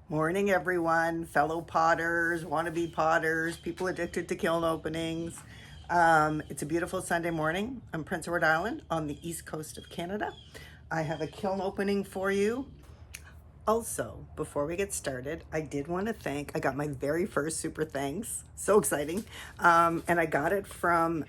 Morning, everyone, fellow potters, wannabe potters, people addicted to kiln openings. It's a beautiful Sunday morning. I'm Prince Edward Island on the east coast of Canada. I have a kiln opening for you. Also, before we get started, I did want to I got my very first super thanks. So exciting. And I got it from,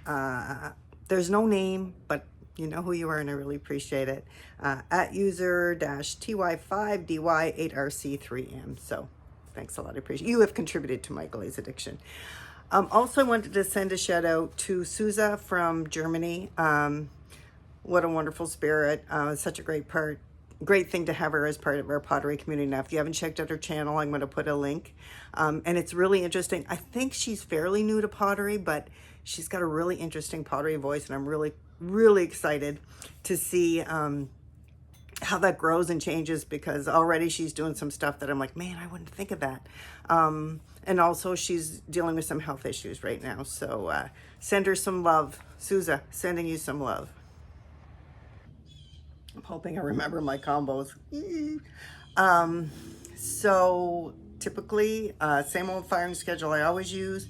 there's no name, but you know who you are and I really appreciate it. At user-ty5dy8rc3m. So thanks a lot. I appreciate it. You have contributed to my glaze addiction. Also, I wanted to send a shout out to Souza from Germany. What a wonderful spirit. Such a great thing to have her as part of our pottery community. Now, if you haven't checked out her channel, I'm going to put a link. And it's really interesting. I think she's fairly new to pottery, but she's got a really interesting pottery voice, and I'm really, really excited to see how that grows and changes, because already she's doing some stuff that I'm like, man, I wouldn't think of that. And also she's dealing with some health issues right now. So send her some love. Souza, sending you some love. I'm hoping I remember my combos. So typically, same old firing schedule I always use.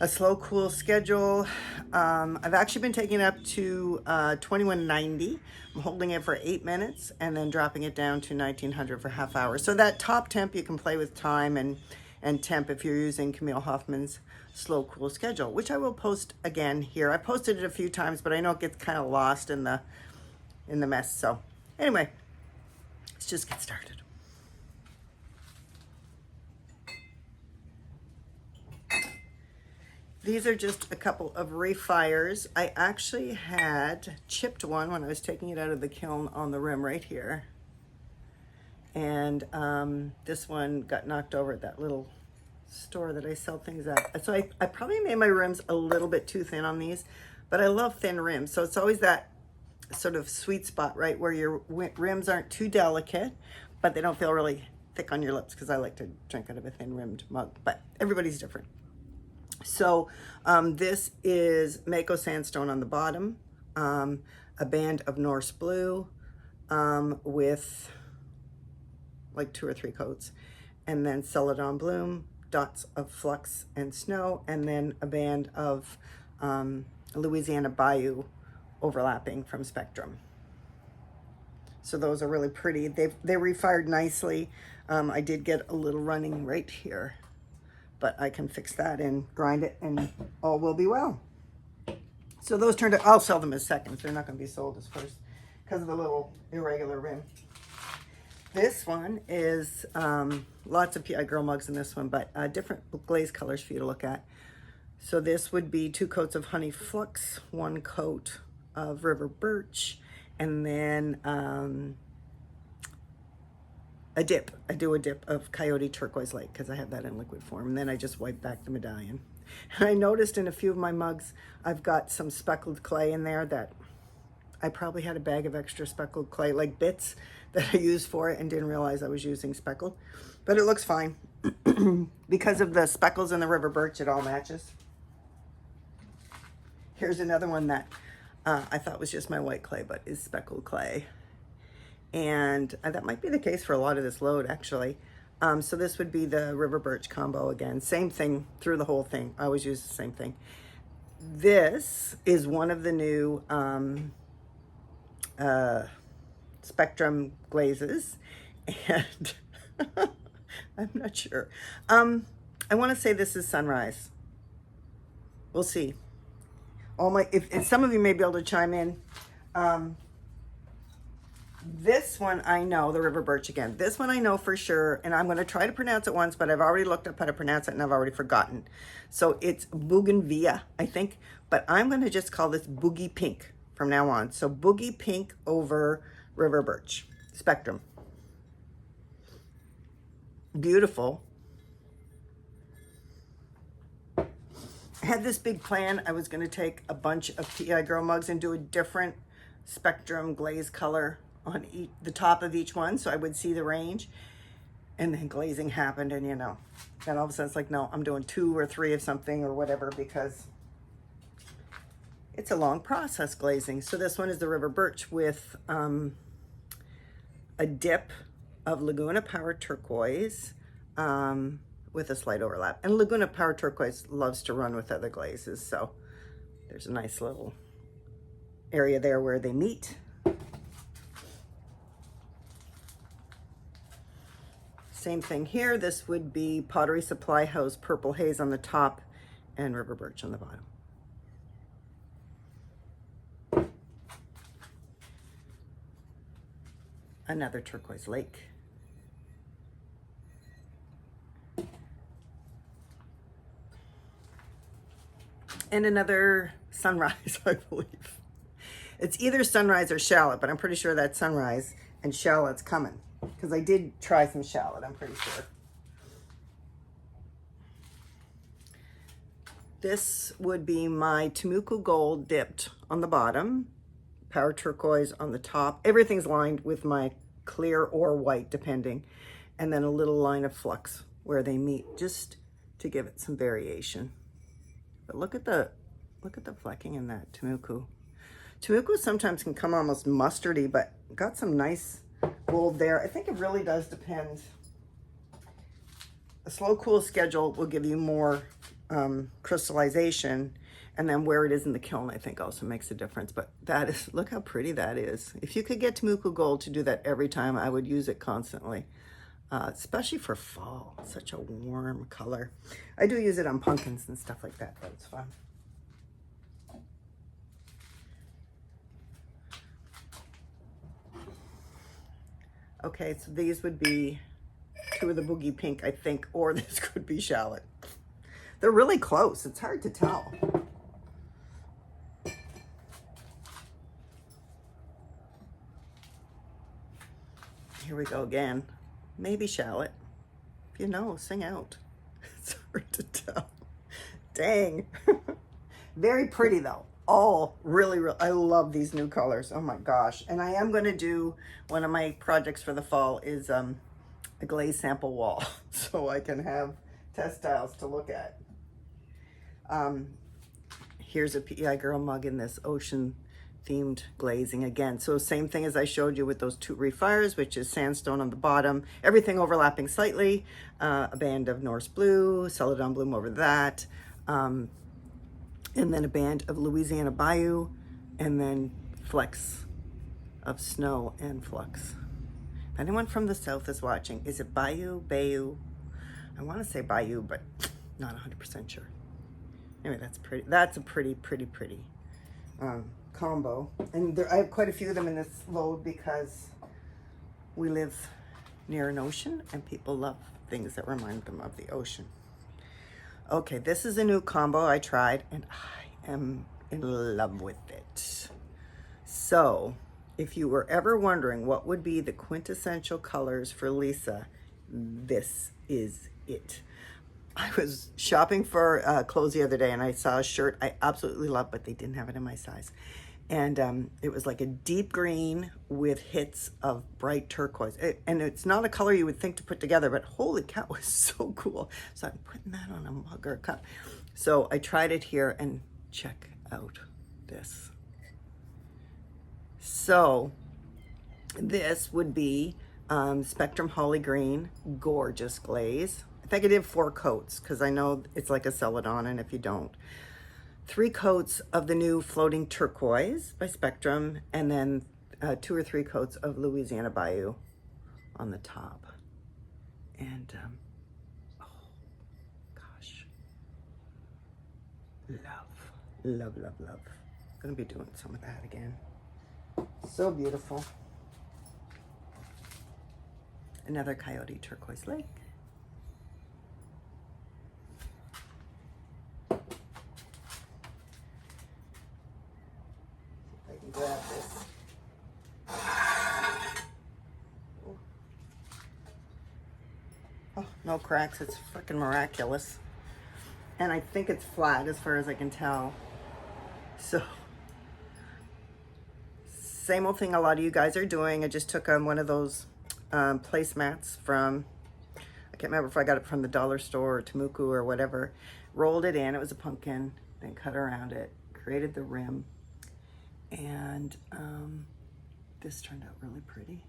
A slow cool schedule. I've actually been taking it up to 2190. I'm holding it for 8 minutes and then dropping it down to 1900 for half hour. So that top temp, you can play with time and temp if you're using Camille Hoffman's slow cool schedule, which I will post again here. I posted it a few times, but I know it gets kind of lost in the mess. So anyway, let's just get started. These are just a couple of refires. I actually had chipped one when I was taking it out of the kiln on the rim right here. And this one got knocked over at that little store that I sell things at. So I probably made my rims a little bit too thin on these, but I love thin rims. So it's always that sort of sweet spot, right, where your rims aren't too delicate, but they don't feel really thick on your lips, because I like to drink out of a thin rimmed mug, but everybody's different. So this is mayco sandstone on the bottom, a band of Norse blue with like 2 or 3 coats, and then celadon bloom, dots of flux and snow, and then a band of Louisiana Bayou overlapping from Spectrum. So those are really pretty. They refired nicely. I did get a little running right here, but I can fix that and grind it and all will be well. So those turned out, I'll sell them as seconds. They're not going to be sold as first because of the little irregular rim. This one is lots of PI Girl mugs in this one, but different glaze colors for you to look at. So this would be 2 coats of honey flux, 1 coat of river birch, and then a dip. I do a dip of Coyote Turquoise Lake because I have that in liquid form, and then I just wipe back the medallion. And I noticed in a few of my mugs I've got some speckled clay in there that I probably had a bag of extra speckled clay, like bits that I used for it, and didn't realize I was using speckled. But it looks fine. Because of the speckles in the river birch, it all matches. Here's another one that I thought was just my white clay, but is speckled clay. And that might be the case for a lot of this load, actually. So this would be the river birch combo again. Same thing through the whole thing. I always use the same thing. This is one of the new Spectrum glazes. And I'm not sure. I want to say this is Sunrise. We'll see. If some of you may be able to chime in. This one I know, the river birch again. This one I know for sure, and I'm going to try to pronounce it once, but I've already looked up how to pronounce it and I've already forgotten. So it's bougainvillea, I think, but I'm going to just call this boogie pink from now on. So boogie pink over river birch. Spectrum. Beautiful. I had this big plan. I was going to take a bunch of PI Girl mugs and do a different Spectrum glaze color on the top of each one, so I would see the range. And then glazing happened, and then all of a sudden it's like, no, I'm doing 2 or 3 of something or whatever, because it's a long process glazing. So this one is the river birch with a dip of Laguna Power Turquoise with a slight overlap. And Laguna Power Turquoise loves to run with other glazes, so there's a nice little area there where they meet. Same thing here. This would be Pottery Supply House Purple Haze on the top and River Birch on the bottom. Another turquoise lake. And another sunrise, I believe. It's either sunrise or shallot, but I'm pretty sure that's sunrise and shallot's coming. Because I did try some shallot, I'm pretty sure. This would be my Temuco Gold dipped on the bottom, Power Turquoise on the top. Everything's lined with my clear or white, depending. And then a little line of flux where they meet, just to give it some variation. But look at the flecking in that Temuco. Temuco sometimes can come almost mustardy, but got some nice gold there. I think it really does depend. A slow cool schedule will give you more crystallization, and then where it is in the kiln, I think also makes a difference. But that is, look how pretty that is. If you could get Temuco Gold to do that every time, I would use it constantly. Especially for fall, such a warm color. I do use it on pumpkins and stuff like that, but it's fun. Okay, so these would be two of the boogie pink, I think, or this could be shallot. They're really close, it's hard to tell. Here we go again. Maybe shallot. If you know, sing out. It's hard to tell. Dang. Very pretty though. All really, I love these new colors. Oh my gosh. And I am going to do, one of my projects for the fall is a glaze sample wall. So I can have test tiles to look at. Here's a PEI Girl mug in this ocean themed glazing again. So same thing as I showed you with those two refires, which is sandstone on the bottom, everything overlapping slightly, a band of Norse blue, celadon bloom over that, and then a band of Louisiana Bayou, and then flecks of snow and flux. If anyone from the south is watching, is it Bayou? I want to say Bayou, but not 100% sure. Anyway, that's pretty. That's a pretty combo. And I have quite a few of them in this load because we live near an ocean and people love things that remind them of the ocean. Okay, this is a new combo I tried and I am in love with it. So if you were ever wondering what would be the quintessential colors for Lisa, this is it. I was shopping for clothes the other day and I saw a shirt I absolutely love, but they didn't have it in my size. And it was like a deep green with hits of bright turquoise. And it's not a color you would think to put together, but holy cow, it was so cool. So I'm putting that on a mug or a cup. So I tried it here and check out this. So this would be Spectrum Holly Green, gorgeous glaze. I think I did 4 coats because I know it's like a celadon, and if you don't. 3 coats of the new Floating Turquoise by Spectrum, and then 2 or 3 coats of Louisiana Bayou on the top. And, oh, gosh. Love. I'm gonna be doing some of that again. So beautiful. Another Coyote Turquoise Lake. Grab this. Oh, no cracks. It's freaking miraculous. And I think it's flat as far as I can tell. So, same old thing a lot of you guys are doing. I just took one of those placemats from, I can't remember if I got it from the dollar store or Temuco or whatever. Rolled it in. It was a pumpkin. Then cut around it. Created the rim. And this turned out really pretty.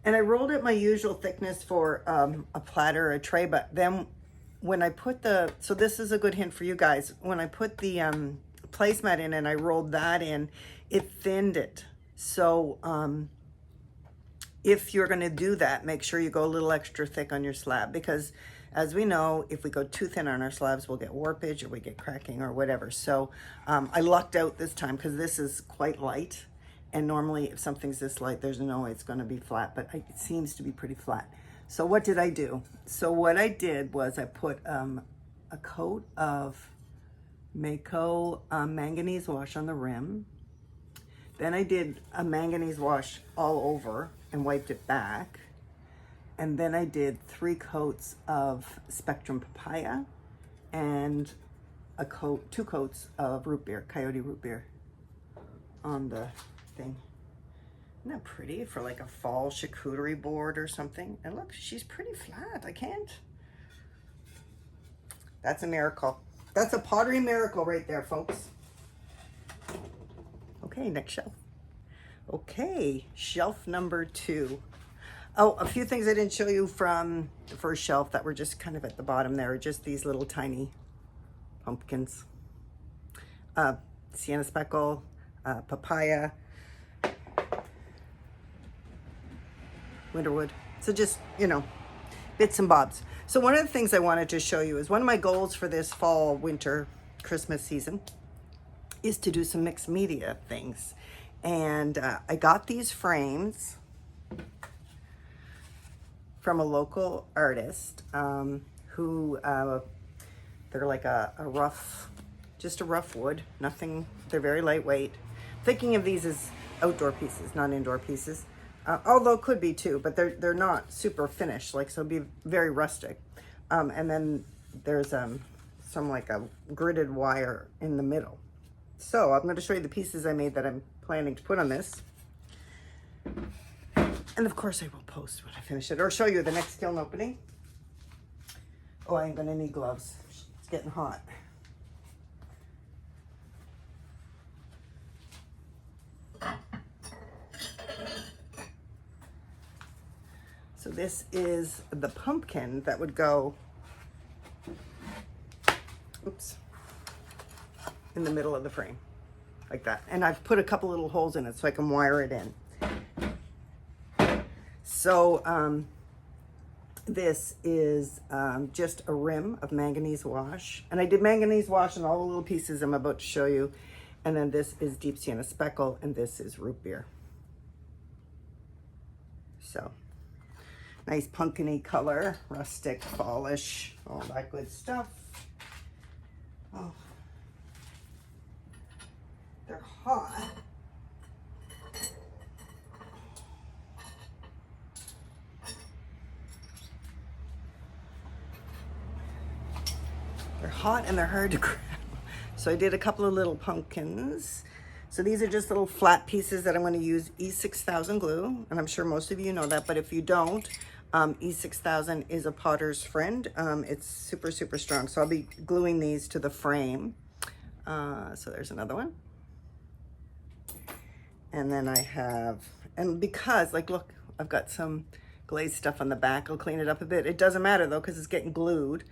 And I rolled it my usual thickness for a platter or a tray, but then when I put the, so this is a good hint for you guys, when I put the placemat in and I rolled that in, it thinned it. So if you're going to do that, make sure you go a little extra thick on your slab, because as we know, if we go too thin on our slabs, we'll get warpage or we get cracking or whatever. So I lucked out this time because this is quite light. And normally if something's this light, there's no way it's going to be flat, but it seems to be pretty flat. So what did I do? So what I did was I put a coat of mayco manganese wash on the rim. Then I did a manganese wash all over and wiped it back. And then I did 3 coats of Spectrum papaya and 2 coats of root beer, coyote root beer on the thing. Isn't that pretty for like a fall charcuterie board or something? And look, she's pretty flat. I can't. That's a miracle. That's a pottery miracle right there, folks. Okay, next shelf. Okay, shelf number 2. Oh, a few things I didn't show you from the first shelf that were just kind of at the bottom there, just these little tiny pumpkins. Sienna speckle, papaya, winterwood. So just, you know, bits and bobs. So one of the things I wanted to show you is one of my goals for this fall, winter, Christmas season is to do some mixed media things. And I got these frames from a local artist who, they're like a rough, just a rough wood, nothing, they're very lightweight. Thinking of these as outdoor pieces, not indoor pieces. Although could be too, but they're not super finished, like, so it'd be very rustic. And then there's some like a gridded wire in the middle. So I'm going to show you the pieces I made that I'm planning to put on this. And of course I will post when I finish it, or show you the next kiln opening. Oh, I'm going to need gloves. It's getting hot. So this is the pumpkin that would go, oops, in the middle of the frame, like that. And I've put a couple little holes in it so I can wire it in. So this is just a rim of manganese wash. And I did manganese wash on all the little pieces I'm about to show you. And then this is deep sienna speckle, and this is root beer. So nice pumpkin-y color, rustic, fallish, all that good stuff. Oh, they're hot. They're hot and they're hard to grab. So I did a couple of little pumpkins. So these are just little flat pieces that I'm going to use E6000 glue. And I'm sure most of you know that, but if you don't, E6000 is a potter's friend. It's super, super strong. So I'll be gluing these to the frame. So there's another one. And then I have, and because, like, look, I've got some glazed stuff on the back. I'll clean it up a bit. It doesn't matter though, because it's getting glued.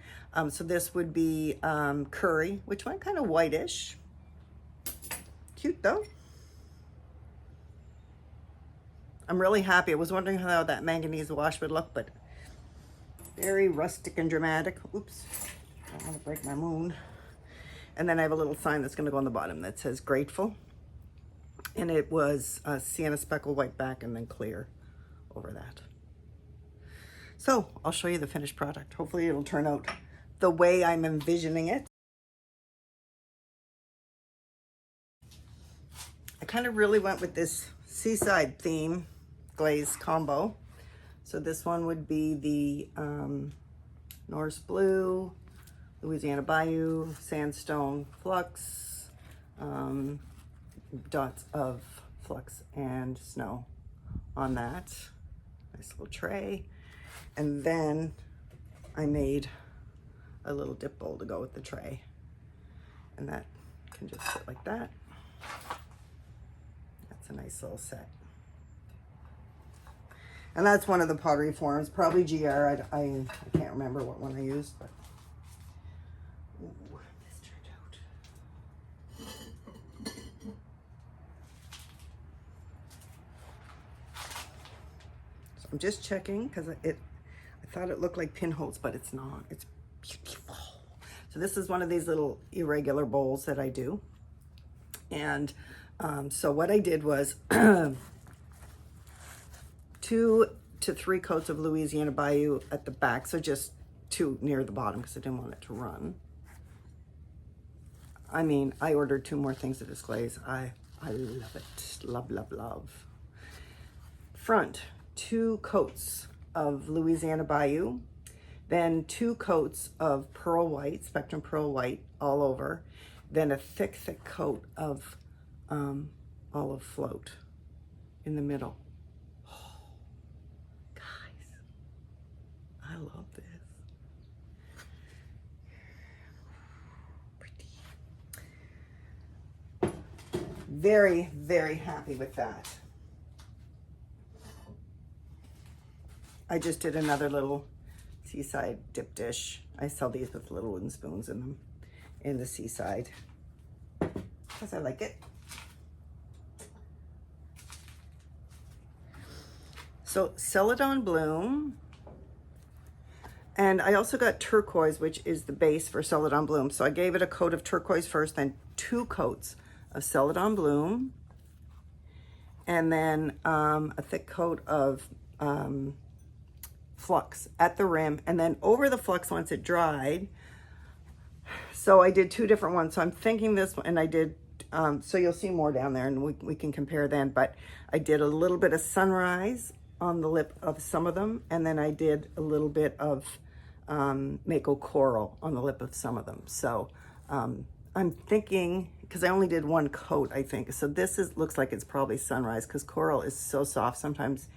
So this would be curry, which went kind of whitish. Cute though. I'm really happy. I was wondering how that manganese wash would look, but very rustic and dramatic. Oops, I don't want to break my moon. And then I have a little sign that's going to go on the bottom that says grateful. And it was sienna speckle white back and then clear over that. So I'll show you the finished product. Hopefully it'll turn out the way I'm envisioning it. I kind of really went with this Seaside theme glaze combo. So this one would be the Norse Blue, Louisiana Bayou, Sandstone Flux, dots of flux and snow on that. Nice little tray. And then I made a little dip bowl to go with the tray. And that can just sit like that. That's a nice little set. And that's one of the pottery forms, probably GR. I can't remember what one I used, but ooh, this turned out. So I'm just checking because I thought it looked like pinholes, but it's not. It's beautiful. So this is one of these little irregular bowls that I do. And so what I did was 2 to 3 coats of Louisiana Bayou at the back, so just 2 near the bottom because I didn't want it to run. I mean, I ordered 2 more things of this glaze. I love it. Love, love, love. Front, 2 coats of Louisiana Bayou, then 2 coats of pearl white, spectrum pearl white all over, then a thick, thick coat of olive float in the middle. I love this. Pretty. Very, very happy with that. I just did another little Seaside dip dish. I sell these with little wooden spoons in them in the Seaside because I like it. So Celadon Bloom. And I also got turquoise, which is the base for Celadon Bloom. So I gave it a coat of turquoise first, then 2 coats of Celadon Bloom, and then a thick coat of flux at the rim, and then over the flux once it dried. So I did 2 different ones. So I'm thinking this one, and I did, so you'll see more down there, and we can compare then. But I did a little bit of sunrise on the lip of some of them, and then I did a little bit of mayco coral on the lip of some of them. So I'm thinking, because I only did 1 coat, I think. So this looks like it's probably sunrise, because coral is so soft. Sometimes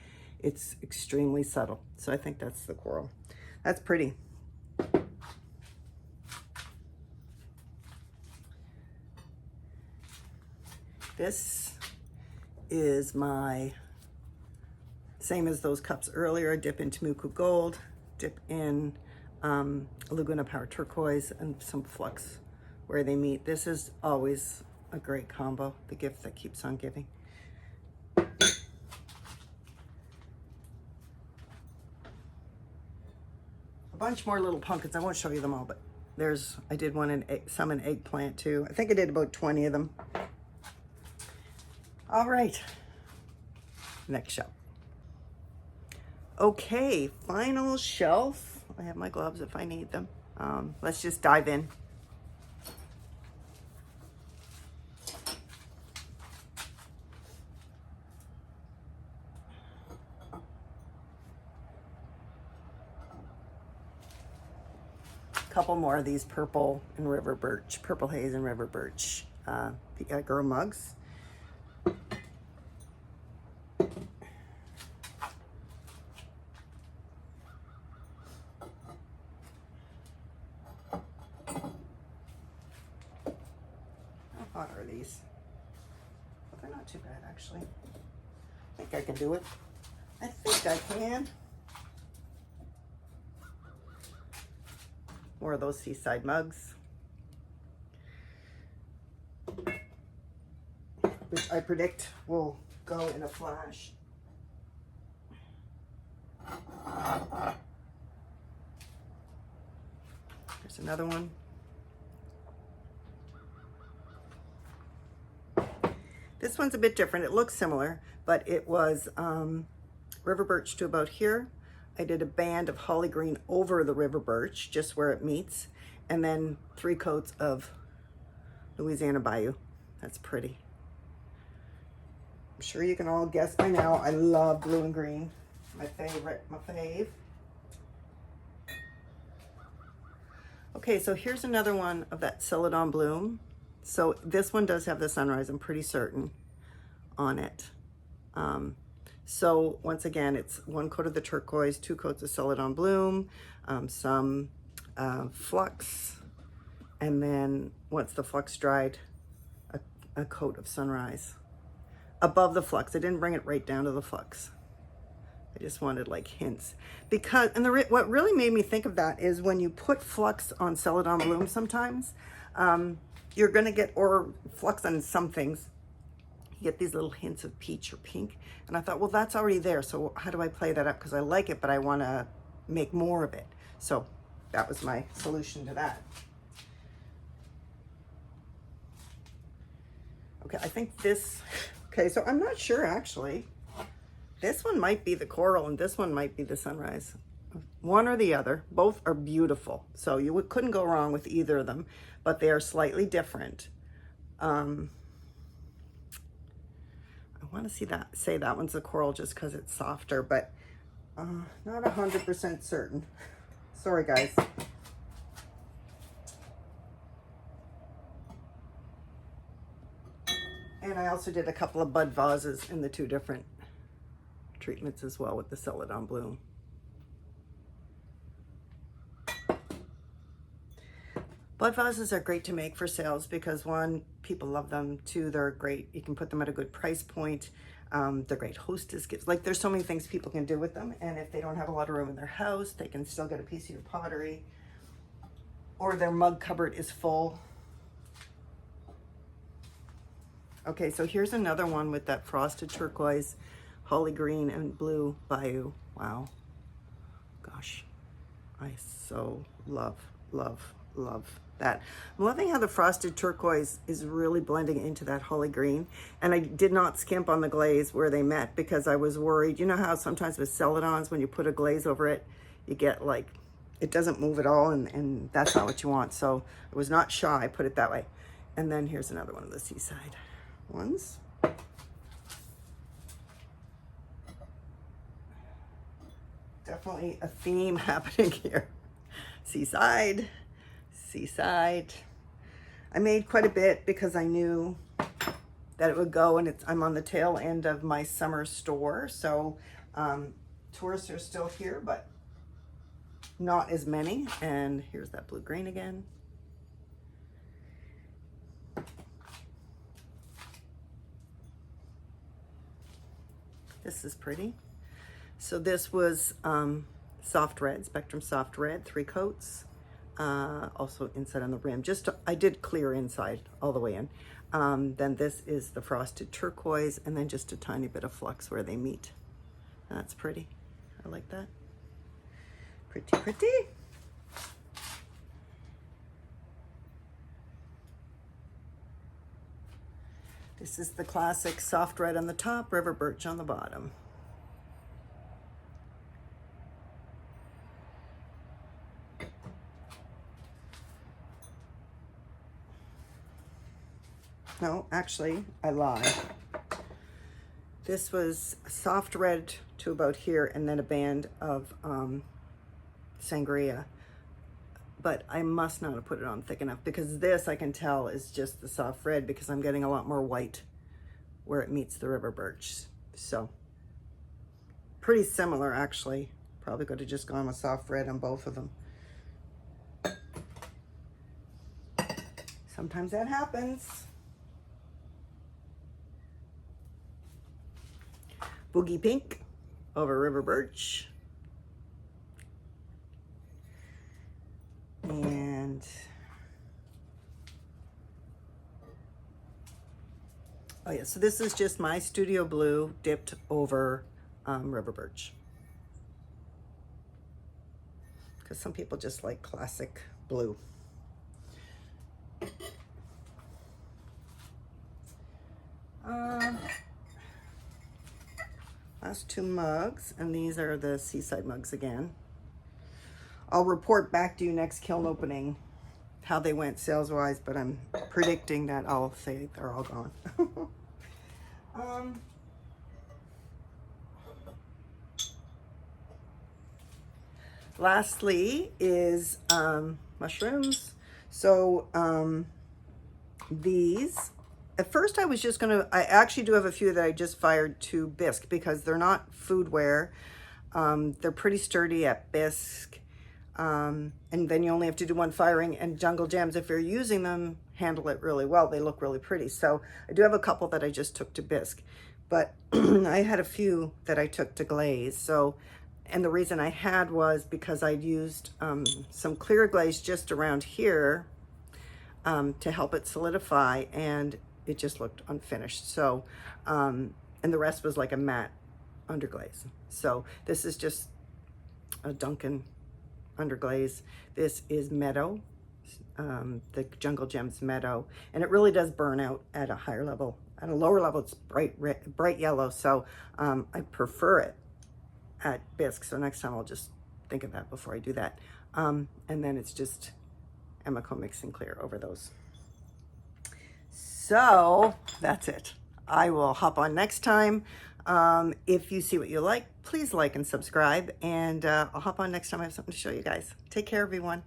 it's extremely subtle. So I think that's the coral. That's pretty. This is my, same as those cups earlier, dip in Temuco Gold, dip in Laguna Power Turquoise, and some flux where they meet. This is always a great combo, the gift that keeps on giving. A bunch more little pumpkins. I won't show you them all, but I did one in some in eggplant too. I think I did about 20 of them. All right, next shelf. Okay, final shelf. I have my gloves if I need them. Let's just dive in. Couple more of these purple and river birch, purple haze and river birch girl mugs. How hot are these? Well, they're not too bad actually. I think I can do it. I think I can. More of those Seaside mugs, which I predict will go in a flash. There's another one. This one's a bit different. It looks similar, but it was river birch to about here. I did a band of holly green over the river birch, just where it meets, and then 3 coats of Louisiana Bayou. That's pretty. I'm sure you can all guess by now, I love blue and green. My favorite, my fave. Okay, so here's another one of that Celadon Bloom. So this one does have the sunrise, I'm pretty certain, on it. So once again, it's 1 coat of the turquoise, 2 coats of Celadon Bloom, some flux, and then once the flux dried, a coat of sunrise above the flux. I didn't bring it right down to the flux. I just wanted like hints because, and what really made me think of that is when you put flux on Celadon bloom sometimes, you're gonna get, or flux on some things, you get these little hints of peach or pink. And I thought, well, that's already there. So how do I play that up? Because I like it, but I wanna make more of it. So that was my solution to that. Okay, I think this, okay, so I'm not sure actually. This one might be the coral and this one might be the sunrise. One or the other, both are beautiful. So you couldn't go wrong with either of them, but they are slightly different. I want to say that one's the coral just because it's softer, but not 100% certain. Sorry, guys. And I also did a couple of bud vases in the two different treatments as well with the Celadon bloom. Bud vases are great to make for sales because one, people love them. Two, they're great. You can put them at a good price point. They're great hostess gifts. Like there's so many things people can do with them. And if they don't have a lot of room in their house, they can still get a piece of your pottery, or their mug cupboard is full. Okay, so here's another one with that frosted turquoise, holly green, and blue bayou. Wow. Gosh, I so love, love, love that. I'm loving how the frosted turquoise is really blending into that holly green. And I did not skimp on the glaze where they met because I was worried. You know how sometimes with Celadons, when you put a glaze over it, you get like, it doesn't move at all, and that's not what you want. So I was not shy, put it that way. And then here's another one of the Seaside ones. Definitely a theme happening here. Seaside, Seaside. I made quite a bit because I knew that it would go, and I'm on the tail end of my summer store. So tourists are still here, but not as many. And here's that blue green again. This is pretty. So this was soft red, Spectrum Soft Red, 3 coats. Also inside on the rim. I did clear inside all the way in. Then this is the frosted turquoise, and then just a tiny bit of flux where they meet. That's pretty. I like that. Pretty, pretty. This is the classic soft red on the top, river birch on the bottom. No, actually, I lied. This was soft red to about here, and then a band of sangria. But I must not have put it on thick enough because this, I can tell, is just the soft red because I'm getting a lot more white where it meets the river birch. So, pretty similar, actually. Probably could have just gone with soft red on both of them. Sometimes that happens. Boogie pink over river birch. And oh yeah, so this is just my studio blue dipped over river birch. Because some people just like classic blue. Last 2 mugs, and these are the Seaside mugs again. I'll report back to you next kiln opening how they went sales-wise, but I'm predicting that I'll say they're all gone. Lastly is mushrooms. So these, at first I was just gonna, I actually do have a few that I just fired to bisque because they're not foodware. They're pretty sturdy at bisque. And then you only have to do 1 firing, and jungle gems, if you're using them, handle it really well. They look really pretty. So I do have a couple that I just took to bisque. but I had a few that I took to glaze. So, and the reason I had was because I'd used some clear glaze just around here to help it solidify, and it just looked unfinished. So, and the rest was like a matte underglaze. So this is just a Duncan underglaze. This is Meadow, the Jungle Gems Meadow, and it really does burn out at a higher level. At a lower level, it's bright red, bright yellow, so I prefer it at bisque. So next time I'll just think of that before I do that. And then it's just amaco mixing clear over those. So that's it. I will hop on next time. If you see what you like, please like and subscribe, and I'll hop on next time I have something to show you guys. Take care, everyone.